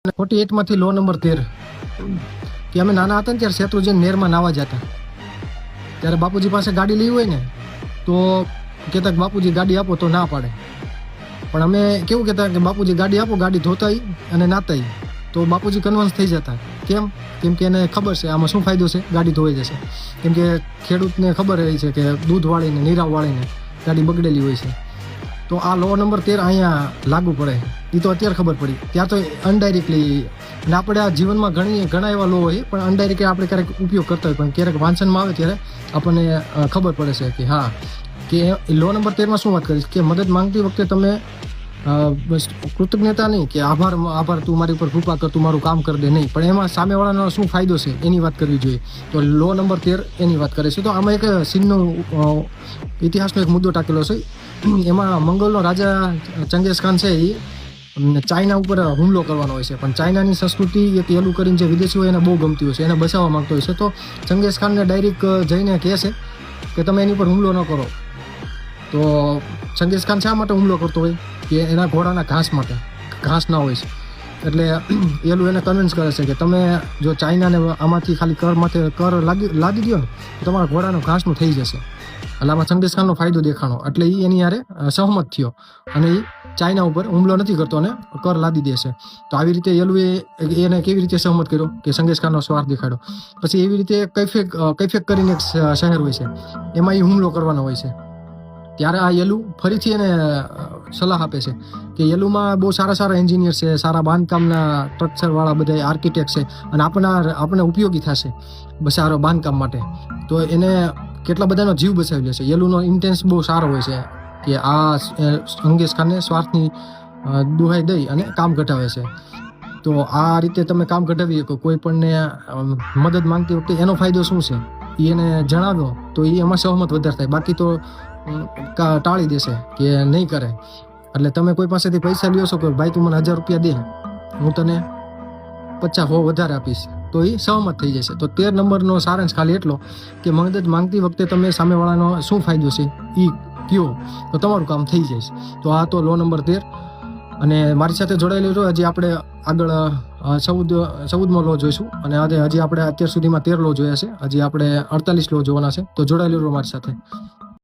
48 માંથી લો નંબર 13 કે અમે નાના હતા ને ત્યારે શેત્રુંજય નેરમાં નાવા જતા ત્યારે બાપુજી પાસે ગાડી લેવી હોય ને તો કહેતા કે બાપુજી ગાડી આપો તો ના પાડે. પણ અમે કેવું કહેતા કે બાપુજી ગાડી આપો, ગાડી ધોતાઈ અને નાતાઈ, તો બાપુજી કન્વિન્સ થઈ જતા. કેમ કે એને ખબર છે આમાં શું ફાયદો છે, ગાડી ધોઈ જશે. કેમ કે ખેડૂતને ખબર રહી છે કે દૂધ વાળીને નીરાવ વાળીને ગાડી બગડેલી હોય છે. તો આ લો નંબર 13 અહીંયા લાગુ પડે. એ તો અત્યારે ખબર પડી, ત્યાં તો અનડાયરેક્ટલી. અને આપણે આ જીવનમાં ઘણા એવા લો હોય પણ અનડાયરેક્ટલી આપણે ક્યારેક ઉપયોગ કરતા હોય, પણ ક્યારેક વાંચનમાં આવે ત્યારે આપણને ખબર પડે છે કે હા, કે લો નંબર 13માં શું વાત કરીશ કે મદદ માંગતી વખતે તમે બસ કૃતજ્ઞતા નહીં કે આભાર તું મારી ઉપર કૃપા કર, તું મારું કામ કરી દે, નહીં, પણ એમાં સામેવાળાનો શું ફાયદો છે એની વાત કરવી જોઈએ. તો લો નંબર 13 એની વાત કરે છે. તો આમાં એક સીનનો ઇતિહાસનો એક મુદ્દો ટાંકેલો છે. એમાં મંગોલનો રાજા ચંગેઝ ખાન છે એ ચાઇના ઉપર હુમલો કરવાનો હોય છે, પણ ચાઇનાની સંસ્કૃતિ એક એલું કરીને જે વિદેશી હોય એને બહુ ગમતી હોય છે, એને બચાવવા માંગતો હોય છે. તો ચંગેઝ ખાનને ડાયરેક્ટ જઈને કહે છે કે તમે એની પર હુમલો ન કરો. તો ચંગેઝ ખાન શા માટે હુમલો કરતો હોય કે એના ઘોડાના ઘાસ ના હોય છે. એટલે એલું એને કન્વિન્સ કરે છે કે તમે જો ચાઇનાને આમાંથી ખાલી કર લાદી દો ને તો તમારા ઘોડાનો ઘાસનું થઈ જશે. એટલે આમાં ચંગેઝ ખાનનો ફાયદો દેખાણો, એટલે એ એની યારે સહમત થયો અને એ ચાઇના ઉપર હુમલો નથી કરતો અને કર લાદી દેશે. તો આવી રીતે એલુએ એને કેવી રીતે સહમત કર્યો કે ચંગેઝ ખાનનો સ્વાર્થ દેખાડ્યો. પછી એવી રીતે કૈફેક કરીને એક શહેર હોય છે, એમાં એ હુમલો કરવાનો હોય છે. ત્યારે આ યેલુ ફરીથી એને સલાહ આપે છે કે યેલુમાં બહુ સારા એન્જિનિયર છે, સારા બાંધકામના સ્ટ્રક્ચરવાળા બધા આર્કિટેક્ટ છે અને આપણને ઉપયોગી થશે સારો બાંધકામ માટે. તો એને કેટલા બધાનો જીવ બચાવી લે છે. યેલુનો ઇન્ટેન્સ બહુ સારો હોય છે કે આ ચંગેઝ ખાનને સ્વાર્થની દુહાઈ દઈ અને કામ ઘટાવે છે. તો આ રીતે તમે કામ ઘટાવી શકો. કોઈ પણને મદદ માંગતી વખતે એનો ફાયદો શું છે એ એને જણાવ્યો તો એ એમાં સહમત વધારે થાય, બાકી તો ટાળી દેશે કે નહીં કરે. એટલે તમે કોઈ પાસેથી પૈસા લ્યો છો કે ભાઈ તું મને 1000 રૂપિયા દે, હું તને 50 વધારે આપીશ, તો એ સહમત થઈ જશે. તો 13 નંબરનો સારાંશ ખાલી એટલો કે મદદ માંગતી વખતે તમે સામેવાળાનો શું ફાયદો છે એ કયો તો તમારું કામ થઈ જશે. તો આ તો લો નંબર 13. અને મારી સાથે જોડાયેલું રહ્યો. હજી આપણે આગળ 14મો લો જોઈશું અને હજી આપણે અત્યાર સુધીમાં 13 લો જોયા છે. હજી આપણે 48 લો જોવાના છે. તો જોડાયેલું રહ્યો મારી સાથે.